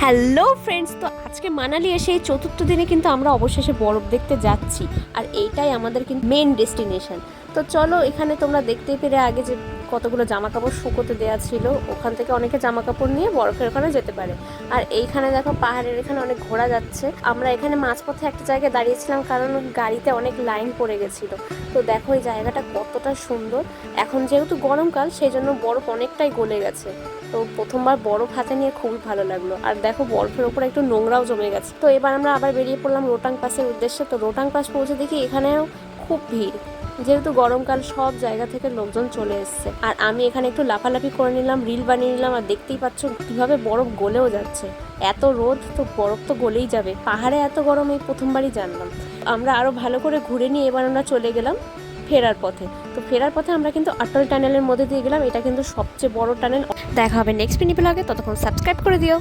Hello friends, তো আজকে মানালি এসে এই চতুর্থ দিনে কিন্তু আমরা অবশেষে বরফ দেখতে যাচ্ছি। আর এইটাই আমাদের কিন্তু মেন ডেস্টিনেশন। তো চলো, এখানে তোমরা দেখতেই পেরে আগে যে কতগুলো জামা কাপড় শুকোতে দেওয়া ছিল, ওখান থেকে অনেকে জামা কাপড় নিয়ে বরফের ওখানে যেতে পারে। আর এইখানে দেখো পাহাড়ের এখানে অনেক ঘোড়া যাচ্ছে। আমরা এখানে মাঝপথে একটা জায়গায় দাঁড়িয়েছিলাম কারণ গাড়িতে অনেক লাইন পড়ে গেছিলো। তো দেখো এই জায়গাটা কতটা সুন্দর। এখন যেহেতু গরমকাল সেই জন্য বরফ অনেকটাই গলে গেছে। তো প্রথমবার বরফ হাতে নিয়ে খুবই ভালো লাগলো। আর দেখো বরফের ওপরে একটু নোংরাও জমে গেছে। তো এবার আমরা আবার বেরিয়ে পড়লাম রোটাং পাসের উদ্দেশ্যে। তো রোটাং পাস পৌঁছে দেখি এখানেও খুব ভিড়, যেহেতু গরমকাল সব জায়গা থেকে লোকজন চলে এসছে। আর আমি এখানে একটু লাফালাফি করে নিলাম, রিল বানিয়ে নিলাম। আর দেখতেই পাচ্ছ কিভাবে বরফ গলেও যাচ্ছে। এত রোদ, তো বরফ তো গলেই যাবে। পাহাড়ে এত গরম এই প্রথমবারই জানলাম। আমরা আরো ভালো করে ঘুরে নিয়ে এবার আমরা চলে গেলাম ফেরার পথে। তো ফেরার পথে আমরা কিন্তু অটল টানেলের মধ্যে দিয়ে গেলাম। এটা কিন্তু সবচেয়ে বড় টানেল। দেখা হবে নেক্সট মিনি ব্লগে, ততক্ষণ সাবস্ক্রাইব করে দিও।